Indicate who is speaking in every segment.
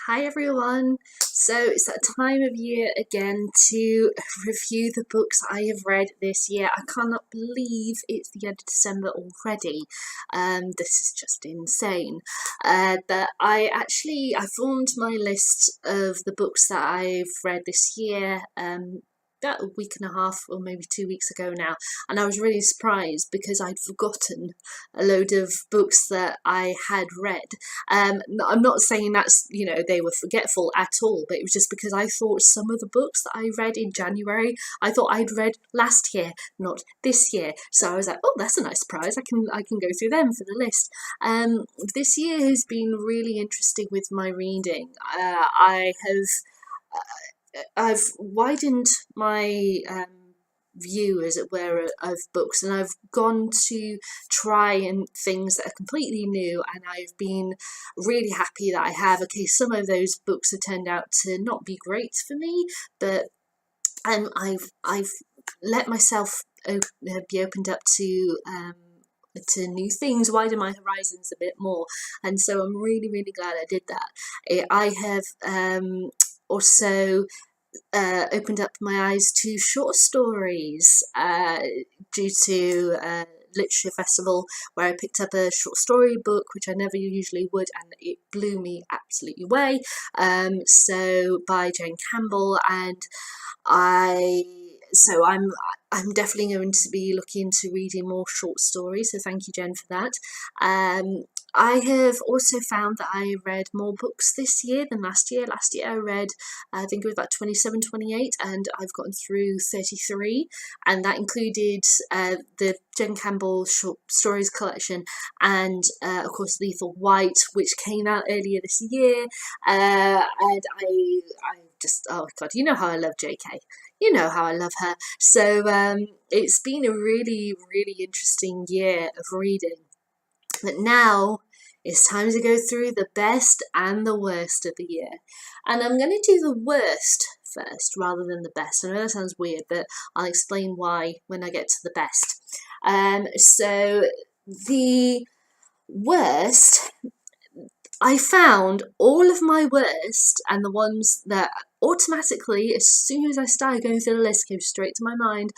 Speaker 1: Hi everyone! So it's that time of year again to review the books I have read this year. I cannot believe it's the end of December already. This is just insane. But I formed my list of the books that I've read this year. About a week and a half or maybe 2 weeks ago now, and I was really surprised because I'd forgotten a load of books that I had read. I'm not saying they were forgetful at all, but it was just because I thought some of the books that I read in January, I thought I'd read last year, not this year. So I was like, oh, that's a nice surprise. I can go through them for the list. This year has been really interesting with my reading. I've widened my view, as it were, of books, and I've gone to try and things that are completely new, and I've been really happy that I have. Okay, some of those books have turned out to not be great for me, but I've let myself be opened up to new things, widen my horizons a bit more, and so I'm really, really glad I did that. I have also opened up my eyes to short stories due to literature festival, where I picked up a short story book which I never usually would, and it blew me absolutely away. So by Jane Campbell, and I so I'm definitely going to be looking into reading more short stories. So thank you, Jen, for that. I have also found that I read more books this year than last year. Last year I read, I think it was about 27, 28, and I've gotten through 33, and that included the Jen Campbell short stories collection, and of course Lethal White, which came out earlier this year. And I just, oh God, you know how I love JK. You know how I love her. So it's been a really, really interesting year of reading. But now it's time to go through the best and the worst of the year. And I'm going to do the worst first rather than the best. I know that sounds weird, but I'll explain why when I get to the best. So the worst, I found all of my worst and the ones that automatically, as soon as I started going through the list, came straight to my mind,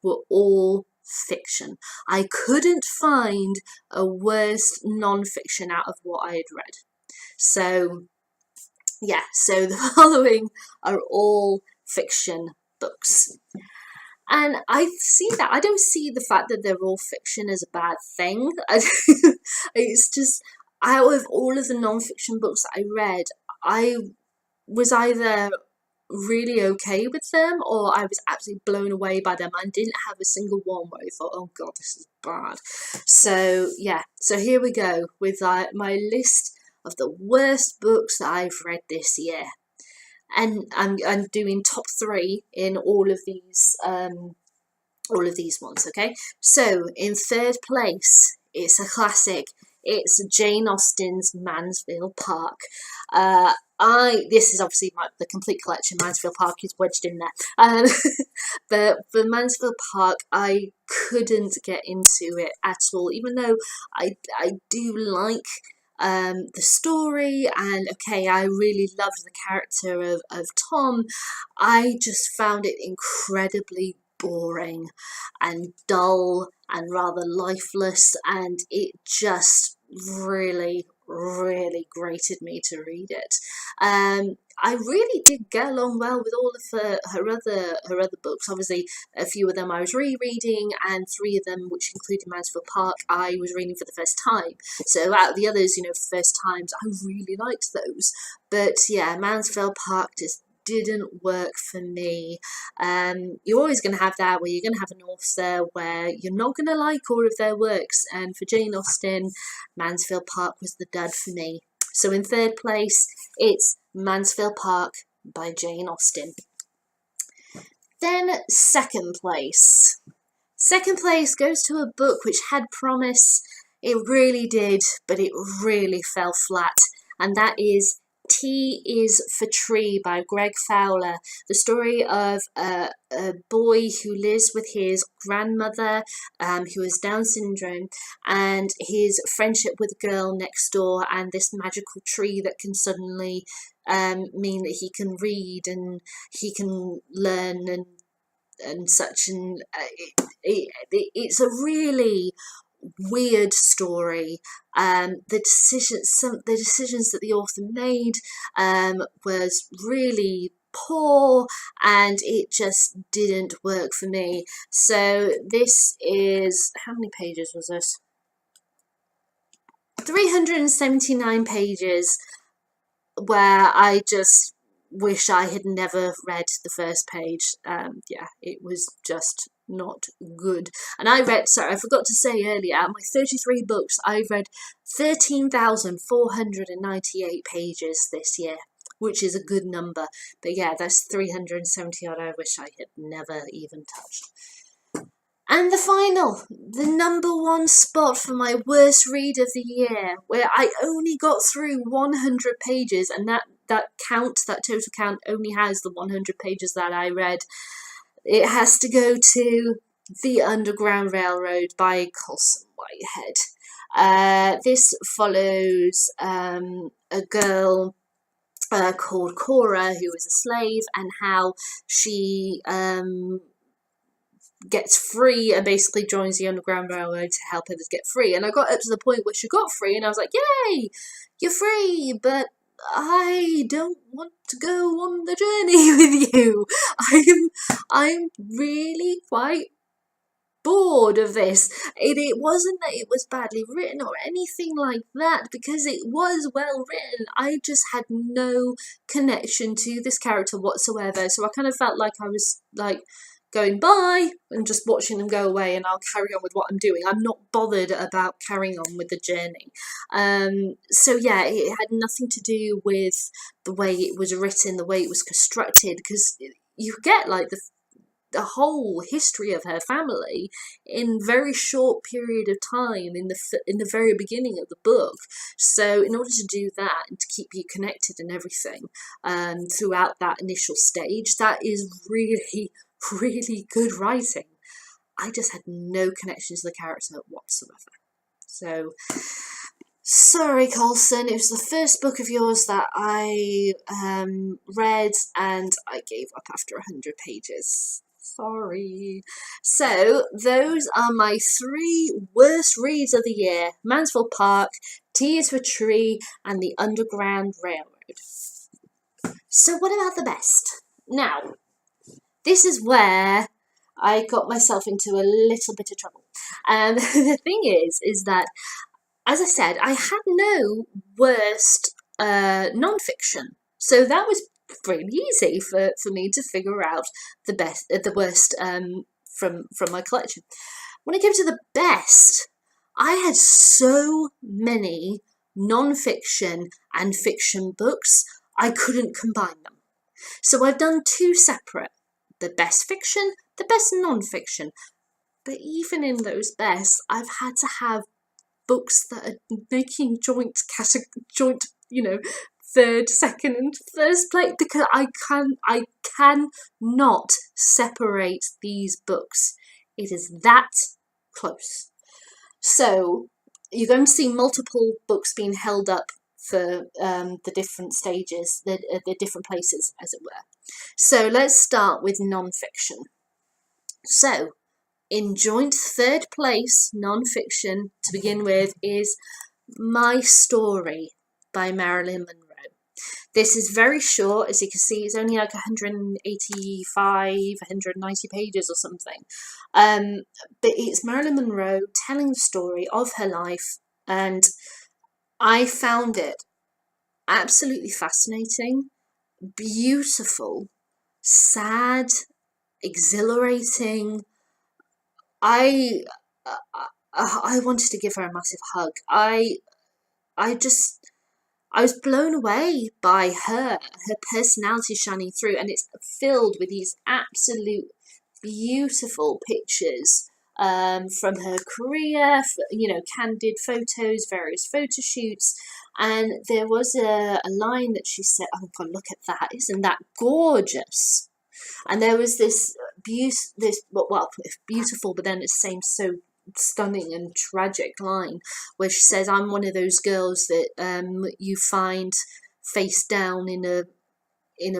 Speaker 1: were all fiction. I couldn't find a worst non-fiction out of what I had read. So yeah, so the following are all fiction books. And I see that. I don't see the fact that they're all fiction as a bad thing. It's just, out of all of the non-fiction books that I read, I was either really okay with them, or I was absolutely blown away by them. I didn't have a single one where I thought, oh God, this is bad. So yeah, so here we go with my list of the worst books that I've read this year. And I'm doing top 3 in all of these ones, okay? So in third place, it's a classic. It's Jane Austen's Mansfield Park. This is obviously the complete collection. Mansfield Park is wedged in there. But for Mansfield Park, I couldn't get into it at all, even though I do like the story, and okay, I really loved the character of Tom. I just found it incredibly boring and dull and rather lifeless, and it just really, really grated me to read it. I really did get along well with all of her other books. Obviously, a few of them I was rereading, and 3 of them, which included Mansfield Park, I was reading for the first time. So out of the others, first times, I really liked those. But yeah, Mansfield Park just didn't work for me. You're always going to have that, where you're going to have an author where you're not going to like all of their works, and for Jane Austen, Mansfield Park was the dud for me. So in third place, it's Mansfield Park by Jane Austen. Then second place. Second place goes to a book which had promise. It really did, but it really fell flat, and that is T is for Tree by Greg Fowler, the story of a boy who lives with his grandmother who has Down syndrome, and his friendship with a girl next door, and this magical tree that can suddenly mean that he can read and he can learn and such, and it's a really weird story. The decisions that the author made was really poor, and it just didn't work for me. So this is, how many pages was this? 379 pages, where I just wish I had never read the first page. Yeah, it was just not good. And I forgot to say earlier, out of my 33 books, I read 13,498 pages this year, which is a good number. But yeah, that's 370 odd I wish I had never even touched. And the number one spot for my worst read of the year, where I only got through 100 pages, and that total count only has the 100 pages that I read. It has to go to The Underground Railroad by Colson Whitehead. This follows a girl called Cora, who is a slave, and how she gets free and basically joins the Underground Railroad to help others get free. And I got up to the point where she got free, and I was like, yay, you're free, but I don't want to go on the journey with you. I'm really quite bored of this. It wasn't that it was badly written or anything like that, because it was well written. I just had no connection to this character whatsoever, so I kind of felt like I was like going bye and just watching them go away, and I'll carry on with what I'm doing. I'm not bothered about carrying on with the journey. So yeah, it had nothing to do with the way it was written, the way it was constructed, because you get like the whole history of her family in very short period of time in the very beginning of the book. So in order to do that and to keep you connected and everything throughout that initial stage, that is really, really good writing. I just had no connection to the character whatsoever. So sorry, Colson, it was the first book of yours that I read, and I gave up after 100 pages. Sorry. So those are my 3 worst reads of the year: Mansfield Park, T is for Tree, and The Underground Railroad. So what about the best? Now, this is where I got myself into a little bit of trouble. The thing is that, as I said, I had no worst non-fiction. So that was really easy for me to figure out the worst from my collection. When it came to the best, I had so many non-fiction and fiction books, I couldn't combine them. So I've done 2 separate: the best fiction, the best non-fiction. But even in those best, I've had to have books that are making joint, third, second, and first place, because I cannot separate these books. It is that close. So you're going to see multiple books being held up for the different stages, the different places, as it were. So let's start with non-fiction. So in joint 3rd place, non-fiction, to begin with, is My Story by Marilyn Monroe. This is very short, as you can see. It's only like 185, 190 pages or something. But it's Marilyn Monroe telling the story of her life, and I found it absolutely fascinating, beautiful, sad, exhilarating. I wanted to give her a massive hug. I was blown away by her personality shining through, and it's filled with these absolute beautiful pictures from her career, candid photos, various photo shoots. And there was a line that she said, "Oh God, look at that! Isn't that gorgeous?" And there was this beautiful, but then it's same so stunning and tragic line where she says, "I'm one of those girls that you find face down in a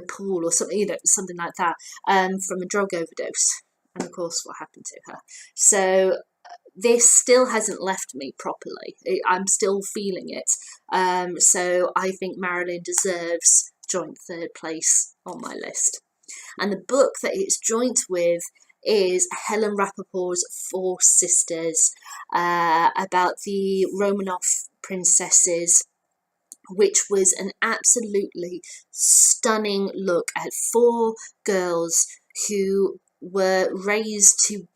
Speaker 1: pool or something, something like that, from a drug overdose." And of course, what happened to her? So this still hasn't left me properly. I'm still feeling it. So I think Marilyn deserves joint third place on my list. And the book that it's joint with is Helen Rappaport's Four Sisters, about the Romanov princesses, which was an absolutely stunning look at four girls who were raised to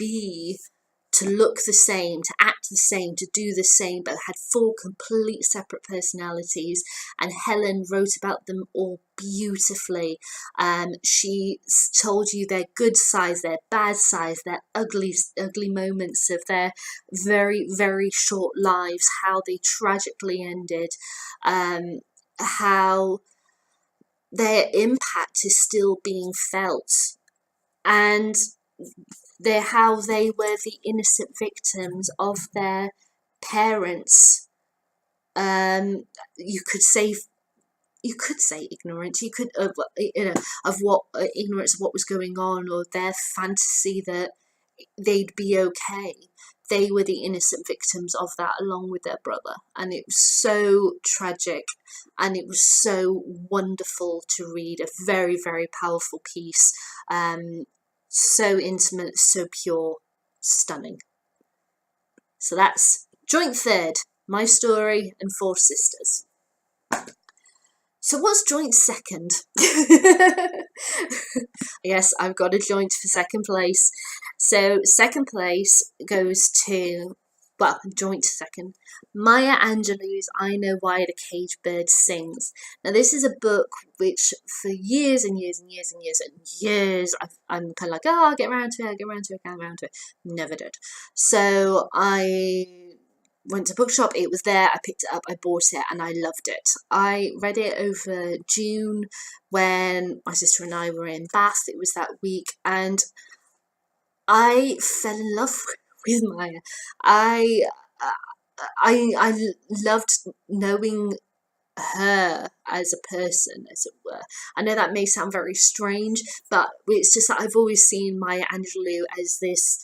Speaker 1: look the same, to act the same, to do the same, but had four complete separate personalities. And Helen wrote about them all beautifully. She told you their good sides, their bad sides, their ugly moments of their very, very short lives, how they tragically ended, how their impact is still being felt, and how they were the innocent victims of their parents. You could say ignorance. You could of what ignorance of what was going on, or their fantasy that they'd be okay. They were the innocent victims of that, along with their brother, and it was so tragic, and it was so wonderful to read. A very, very powerful piece. So intimate, so pure, stunning. So that's joint third, My Story and Four Sisters. So what's joint second? Yes, I've got a joint for second place. So second place goes to, joint second, Maya Angelou's I Know Why the Caged Bird Sings. Now this is a book which for years and years and years and years and years I'm kind of like, I'll get around to it. Never did. So I went to bookshop, it was there, I picked it up, I bought it, and I loved it. I read it over June when my sister and I were in Bath. It was that week, and I fell in love with Maya. I loved knowing her as a person, as it were. I know that may sound very strange, but it's just that I've always seen Maya Angelou as this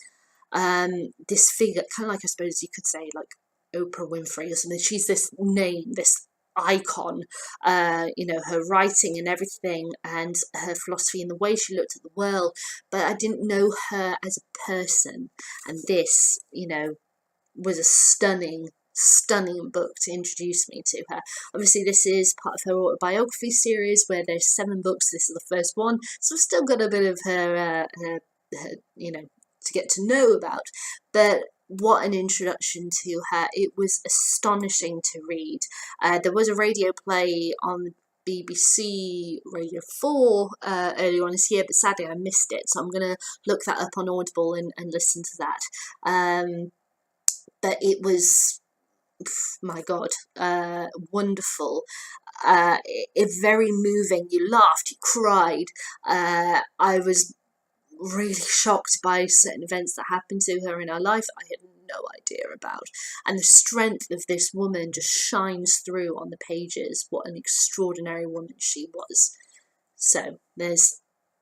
Speaker 1: figure, kind of like, I suppose you could say, like Oprah Winfrey or something. She's this name, this icon, her writing and everything, and her philosophy and the way she looked at the world, but I didn't know her as a person. And this, was a stunning book to introduce me to her. Obviously this is part of her autobiography series where there's 7 books. This is the first one, so I've still got a bit of her to get to know about. But what an introduction to her. It was astonishing to read. There was a radio play on BBC Radio 4 earlier on this year, but sadly I missed it, so I'm going to look that up on Audible and listen to that. But it was, my God, wonderful. Very moving. You laughed, you cried. I was really shocked by certain events that happened to her in her life that I had no idea about. And the strength of this woman just shines through on the pages. What an extraordinary woman she was. So there's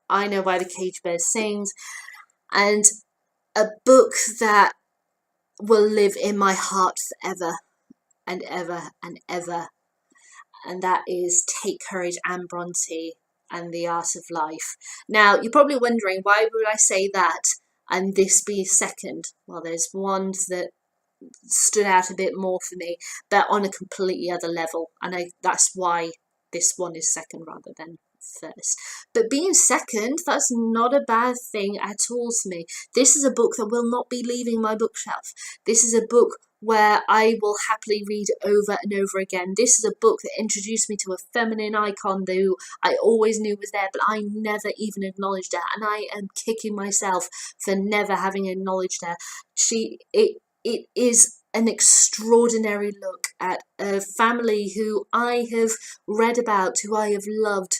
Speaker 1: I Know Why the Caged Bird Sings, and a book that will live in my heart forever and ever and ever, and that is Take Courage, Anne Bronte and The Art of Life. Now you're probably wondering, why would I say that and this be second? Well, there's ones that stood out a bit more for me, but on a completely other level, and that's why this one is second rather than first. But being second, that's not a bad thing at all to me. This is a book that will not be leaving my bookshelf. This is a book where I will happily read over and over again. This is a book that introduced me to a feminine icon who I always knew was there, but I never even acknowledged her, and I am kicking myself for never having acknowledged her. It is an extraordinary look at a family who I have read about, who I have loved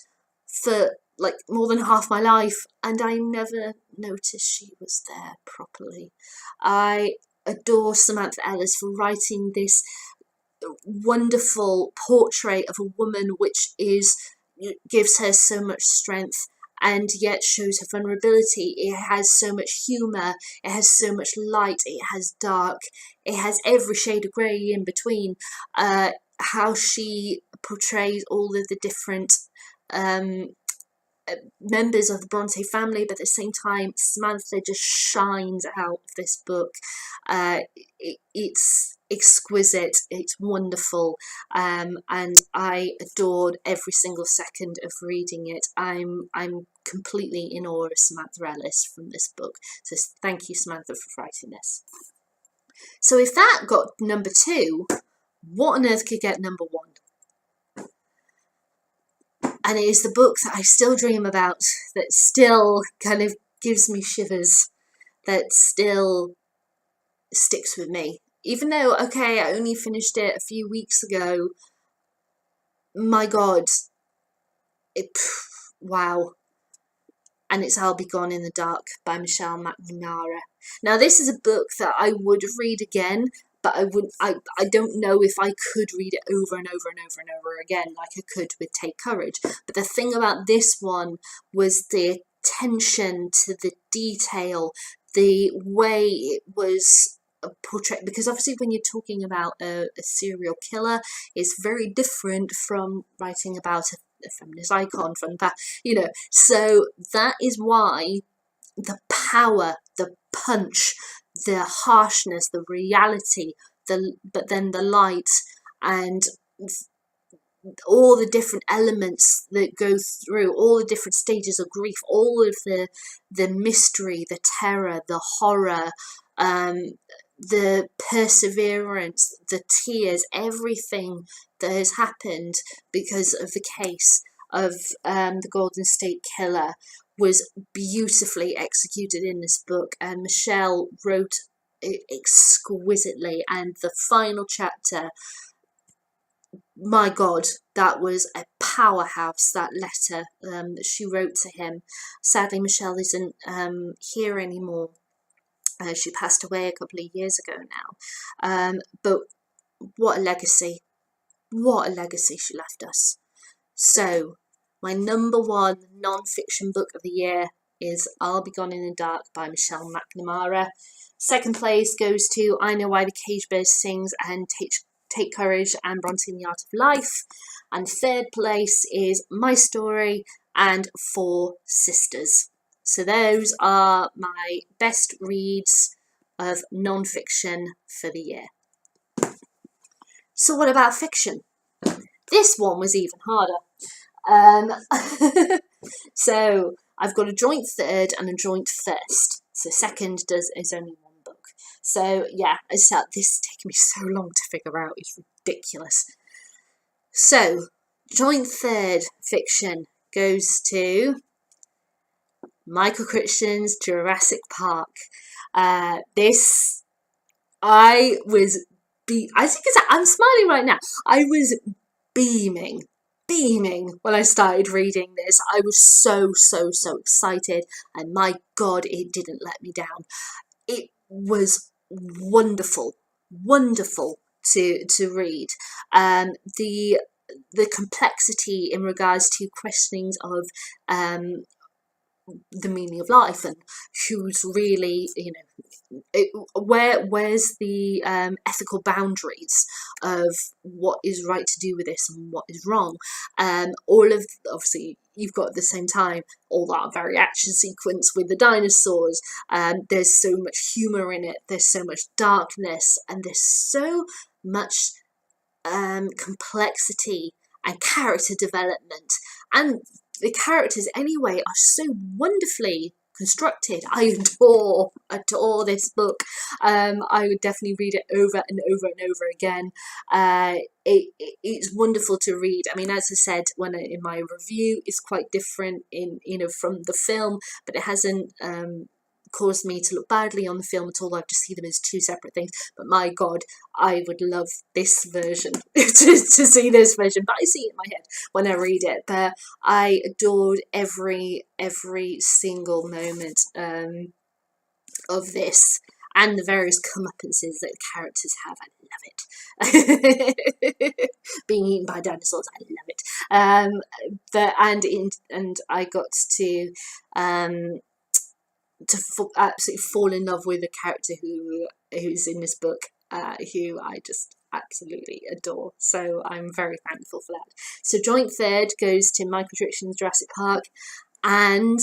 Speaker 1: for like more than half my life, and I never noticed she was there properly. I adore Samantha Ellis for writing this wonderful portrait of a woman which gives her so much strength and yet shows her vulnerability. It has so much humour, it has so much light, it has dark, it has every shade of grey in between. How she portrays all of the different members of the Bronte family, but at the same time Samantha just shines out of this book. It's exquisite, it's wonderful, and I adored every single second of reading it. I'm completely in awe of Samantha Ellis from this book, so thank you, Samantha, for writing this. So if that got number 2, what on earth could get number 1? And it is the book that I still dream about, that still kind of gives me shivers, that still sticks with me. Even though, okay, I only finished it a few weeks ago, my God, wow. And it's I'll Be Gone in the Dark by Michelle McNamara. Now, this is a book that I would read again, but I don't know if I could read it over and over and over and over again like I could with Take Courage. But the thing about this one was the attention to the detail, the way it was portrayed, because obviously when you're talking about a serial killer, it's very different from writing about a feminist icon from that, so that is why the power, the punch, the harshness, the reality, but then the light, and all the different elements that go through, all the different stages of grief, all of the mystery, the terror, the horror, the perseverance, the tears, everything that has happened because of the case of the Golden State Killer was beautifully executed in this book, and Michelle wrote it exquisitely. And the final chapter, my God, that was a powerhouse, that letter that she wrote to him. Sadly, Michelle isn't here anymore. She passed away a couple of years ago now. But what a legacy. What a legacy she left us. So, my number 1 non-fiction book of the year is I'll Be Gone in the Dark by Michelle McNamara. Second place goes to I Know Why the Cage Bird Sings and Take Courage and Bronte in the Art of Life. And third place is My Story and Four Sisters. So those are my best reads of non-fiction for the year. So what about fiction? This one was even harder. So I've got a joint third and a joint first. So second is only 1 book. So yeah, this is taking me so long to figure out. It's ridiculous. So joint third fiction goes to Michael Crichton's Jurassic Park. I'm smiling right now. I was beaming when I started reading this. I was so excited, and my God, it didn't let me down. It was wonderful to read. The complexity in regards to questionings of the meaning of life, and who's really, where's the ethical boundaries of what is right to do with this and what is wrong. Obviously you've got at the same time all that very action sequence with the dinosaurs. There's so much humour in it, there's so much darkness, and there's so much complexity and character development, and the characters anyway are so wonderfully constructed. I adore this book. I would definitely read it over and over and over again. It's wonderful to read. I mean, as I said in my review, it's quite different from the film, but it hasn't caused me to look badly on the film at all. I just see them as two separate things. But my God, I would love this version to see this version. But I see it in my head when I read it. But I adored every single moment of this, and the various comeuppances that the characters have. I love it. Being eaten by dinosaurs, I love it. And I got to absolutely fall in love with a character who's in this book, who I just absolutely adore. So I'm very thankful for that. So joint third goes to Michael Crichton's Jurassic Park and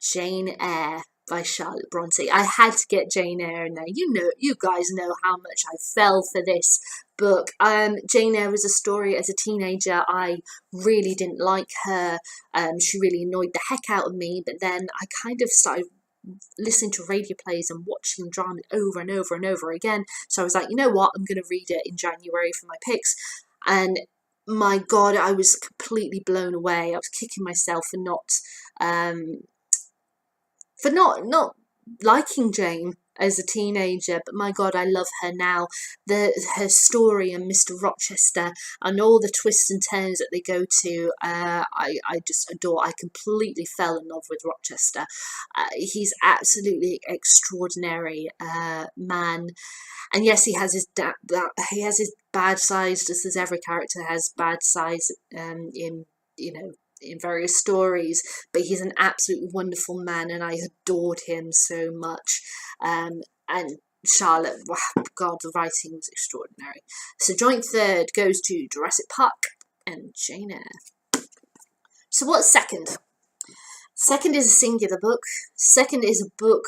Speaker 1: Jane Eyre by Charlotte Bronte. I had to get Jane Eyre in there. You guys know how much I fell for this book. Jane Eyre was a story as a teenager. I really didn't like her. She really annoyed the heck out of me. But then I kind of started listening to radio plays and watching drama over and over and over again. So I was like, you know what? I'm going to read it in January for my picks. And my God, I was completely blown away. I was kicking myself for not liking Jane as a teenager, but my God, I love her now. Her story and Mr. Rochester and all the twists and turns that they go to, I just adore. I completely fell in love with Rochester. He's absolutely extraordinary man, and yes, he has his bad sides, just as every character has bad sides in various stories, but he's an absolutely wonderful man, and I adored him so much. And Charlotte, wow, God, the writing was extraordinary. So joint third goes to Jurassic Park and Jane Eyre. So what's second? Second is a singular book. Second is a book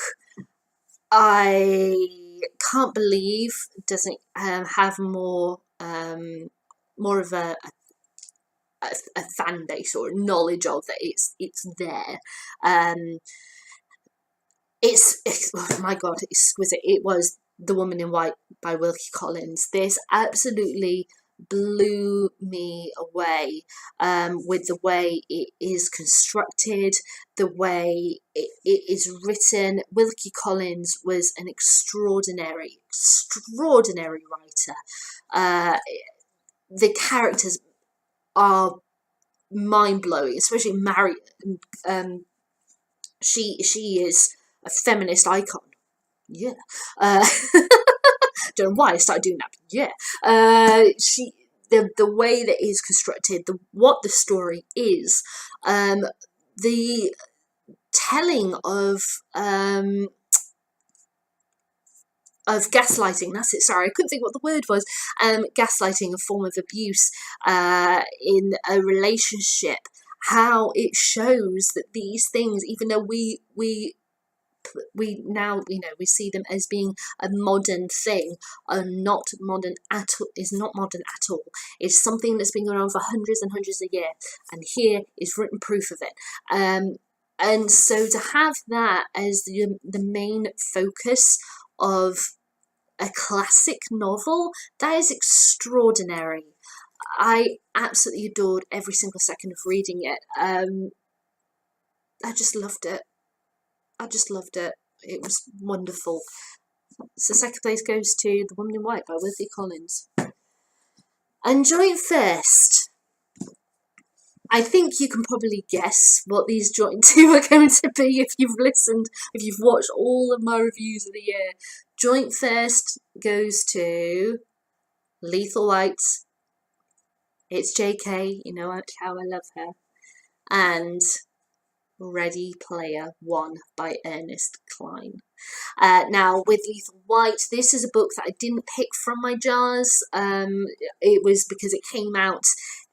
Speaker 1: I can't believe doesn't have more of a fan base or knowledge of that it's there. It's oh my God, exquisite. It was The Woman in White by Wilkie Collins. This absolutely blew me away with the way it is constructed, the way it is written. Wilkie Collins was an extraordinary writer. The characters are mind-blowing, especially Mary. She is a feminist icon. Yeah. Don't know why I started doing that, but yeah. The way that it is constructed, what the story is, the telling of gaslighting, that's it, sorry, I couldn't think what the word was. Gaslighting, a form of abuse in a relationship, how it shows that these things, even though we now, we see them as being a modern thing, are not modern at all. Is not modern at all. It's something that's been going on for hundreds and hundreds of years, and here is written proof of it. And so to have that as the main focus of a classic novel, that is extraordinary. I absolutely adored every single second of reading it. I just loved it. It was wonderful. So second place goes to The Woman in White by Wilkie Collins. And joint first, I think you can probably guess what these joint two are going to be if you've watched all of my reviews of the year. Joint first goes to Lethal White. It's JK, you know how I love her. And Ready Player One by Ernest Cline. Now, with Lethal White, this is a book that I didn't pick from my jars. It was because it came out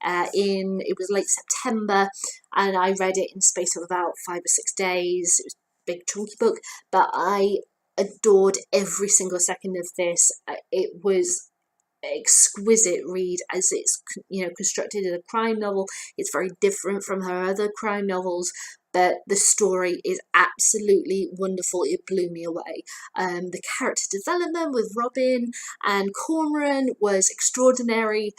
Speaker 1: it was late September, and I read it in the space of about 5 or 6 days. It was a big chunky book, but I adored every single second of this. It was exquisite read, as it's, you know, constructed as a crime novel. It's very different from her other crime novels, but the story is absolutely wonderful. It blew me away. The character development with Robin and Cormoran was extraordinary.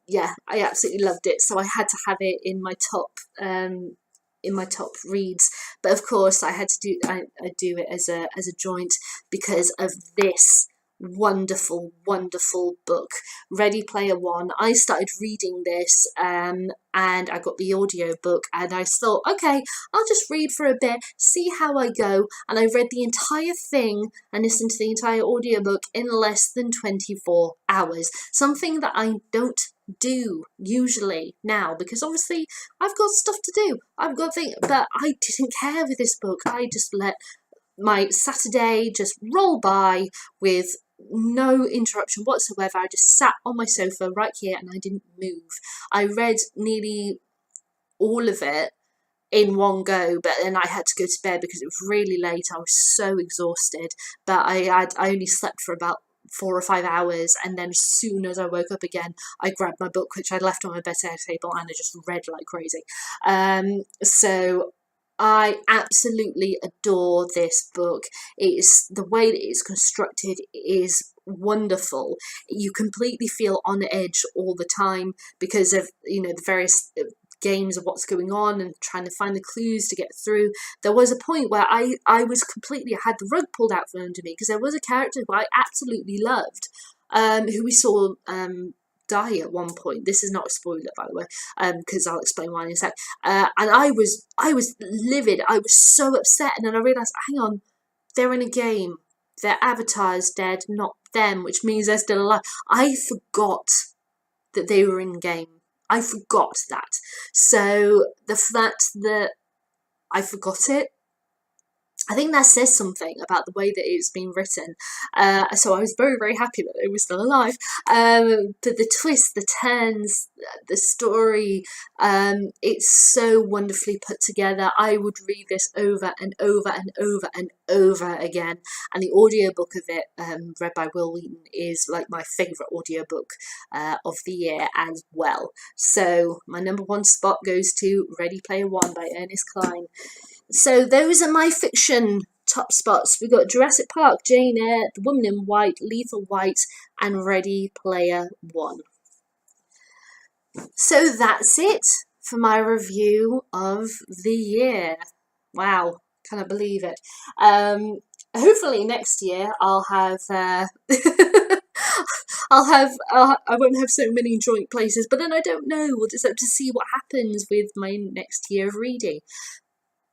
Speaker 1: Yeah, I absolutely loved it. So I had to have it in my top reads. But of course, I had to do it as a joint because of this wonderful book, Ready Player One. I started reading this and I got the audio book, and I thought, okay, I'll just read for a bit, see how I go. And I read the entire thing and listened to the entire audiobook in less than 24 hours, something that I don't do usually now, because obviously I've got stuff to do, I've got things, but I didn't care with this book. I just let my Saturday just roll by with no interruption whatsoever. I just sat on my sofa right here and I didn't move. I read nearly all of it in one go, but then I had to go to bed because it was really late. I was so exhausted, but I only slept for about 4 or 5 hours, and then as soon as I woke up again, I grabbed my book, which I'd left on my bedside table, and I just read like crazy. So I absolutely adore this book. It's the way that it's constructed is wonderful. You completely feel on edge all the time because of, you know, the various games of what's going on and trying to find the clues to get through. There was a point where I was completely, I had the rug pulled out from under me because there was a character who I absolutely loved, who we saw die at one point. This is not a spoiler, by the way, because I'll explain why in a sec. And I was livid. I was so upset, and then I realised, hang on, they're in a game. Their avatar's dead, not them, which means they're still alive. I forgot that they were in game. I forgot that. So the fact that I forgot it, I think that says something about the way that it's been written. So I was very happy that it was still alive. But the twists, the turns, the story, it's so wonderfully put together. I would read this over and over and over and over again. And the audiobook of it, read by Wil Wheaton, is like my favourite audiobook of the year as well. So my number one spot goes to Ready Player One by Ernest Cline. So those are my fiction top spots. We've got Jurassic Park, Jane Eyre, The Woman in White, Lethal White, and Ready Player One. So that's it for my review of the year. Wow, cannot believe it. Hopefully next year I'll have I won't have so many joint places, but then I don't know. We'll just have to see what happens with my next year of reading.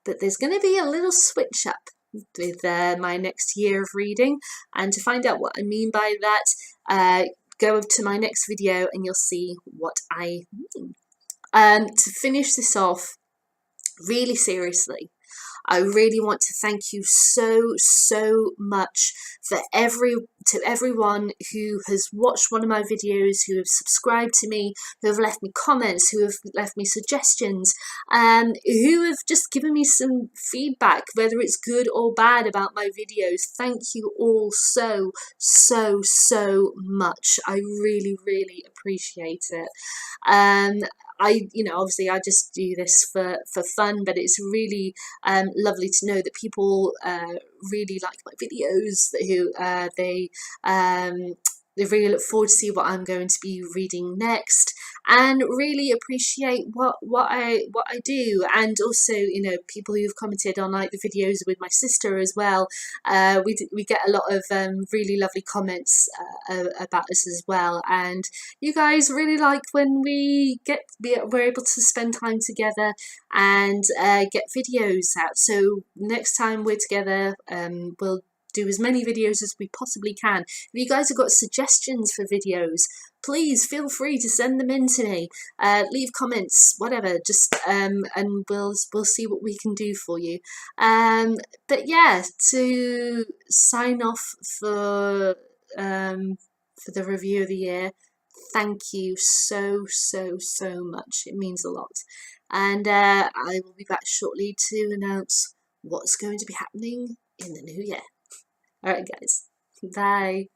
Speaker 1: But there's going to be a little switch up with my next year of reading, and to find out what I mean by that, go to my next video and you'll see what I mean. To finish this off, really seriously, I really want to thank you so much for everyone who has watched one of my videos, who have subscribed to me, who have left me comments, who have left me suggestions, who have just given me some feedback, whether it's good or bad, about my videos. Thank you all so much. I really appreciate it. Obviously I just do this for fun, but it's really lovely to know that people really like my videos, who they really look forward to see what I'm going to be reading next, and really appreciate what I do. And also, people who've commented on like the videos with my sister as well. We get a lot of really lovely comments about us as well, and you guys really like when we're able to spend time together and get videos out. So next time we're together, we'll do as many videos as we possibly can. If you guys have got suggestions for videos, please feel free to send them in to me. Leave comments, whatever, just and we'll see what we can do for you. But yeah, to sign off for the review of the year, thank you so much. It means a lot. And I will be back shortly to announce what's going to be happening in the new year. Alright guys, bye.